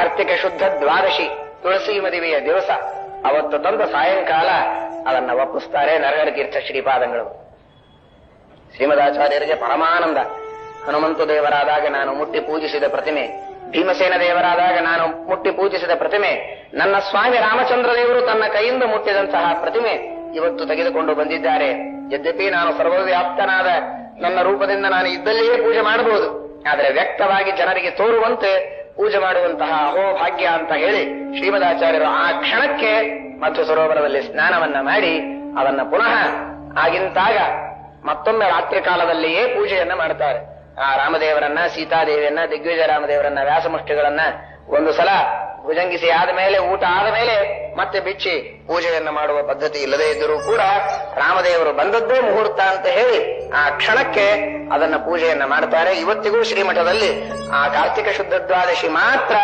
ಕಾರ್ತಿಕ ಶುದ್ಧ ದ್ವಾದಶಿ ತುಳಸಿ ಮದುವೆಯ ದಿವಸ ಅವತ್ತು ತಂದ ಸಾಯಂಕಾಲ ಅದನ್ನ ಒಪ್ಪಿಸ್ತಾರೆ ನರಹರ ತೀರ್ಥ ಶ್ರೀಪಾದಂಗಳು. ಶ್ರೀಮದಾಚಾರ್ಯರಿಗೆ ಪರಮಾನಂದ. ಹನುಮಂತ ದೇವರಾದಾಗ ನಾನು ಮುಟ್ಟಿ ಪೂಜಿಸಿದ ಪ್ರತಿಮೆ, ಭೀಮಸೇನ ದೇವರಾದಾಗ ನಾನು ಮುಟ್ಟಿ ಪೂಜಿಸಿದ ಪ್ರತಿಮೆ, ನನ್ನ ಸ್ವಾಮಿ ರಾಮಚಂದ್ರ ದೇವರು ತನ್ನ ಕೈಯಿಂದ ಮುಟ್ಟಿದಂತಹ ಪ್ರತಿಮೆ ಇವತ್ತು ತೆಗೆದುಕೊಂಡು ಬಂದಿದ್ದಾರೆ. ಯದ್ಯಪಿ ನಾನು ಸರ್ವವ್ಯಾಪ್ತನಾದ ನನ್ನ ರೂಪದಿಂದ ನಾನು ಇದ್ದಲ್ಲಿಯೇ ಪೂಜೆ ಮಾಡಬಹುದು, ಆದರೆ ವ್ಯಕ್ತವಾಗಿ ಜನರಿಗೆ ತೋರುವಂತೆ ಪೂಜೆ ಮಾಡುವಂತಹ ಅಹೋಭಾಗ್ಯ ಅಂತ ಹೇಳಿ ಶ್ರೀಮದಾಚಾರ್ಯರು ಆ ಕ್ಷಣಕ್ಕೆ ಮಧ್ವ ಸರೋವರದಲ್ಲಿ ಸ್ನಾನವನ್ನ ಮಾಡಿ ಅದನ್ನ ಪುನಃ ಆಗಿಂತಾಗ ಮತ್ತೊಮ್ಮೆ ರಾತ್ರಿ ಕಾಲದಲ್ಲಿಯೇ ಪೂಜೆಯನ್ನ ಮಾಡ್ತಾರೆ. ಆ ರಾಮದೇವರನ್ನ, ಸೀತಾದೇವಿಯನ್ನ, ದಿಗ್ವಿಜಯ ರಾಮದೇವರನ್ನ, ವ್ಯಾಸಮುಷ್ಟಿಗಳನ್ನ ಒಂದು ಸಲ ಭುಜಂಗಿಸಿ ಆದಮೇಲೆ, ಊಟ ಆದ ಮೇಲೆ ಮತ್ತೆ ಬಿಚ್ಚಿ ಪೂಜೆಯನ್ನ ಮಾಡುವ ಪದ್ಧತಿ ಇಲ್ಲದೇ ಇದ್ದರೂ ಕೂಡ ರಾಮದೇವರು ಬಂದದ್ದೇ ಮುಹೂರ್ತ ಅಂತ ಹೇಳಿ ಆ ಕ್ಷಣಕ್ಕೆ ಅದನ್ನ ಪೂಜೆಯನ್ನ ಮಾಡ್ತಾರೆ. ಇವತ್ತಿಗೂ ಶ್ರೀಮಠದಲ್ಲಿ ಆ ಕಾರ್ತಿಕ ಶುದ್ಧ ದ್ವಾದಶಿ ಮಾತ್ರ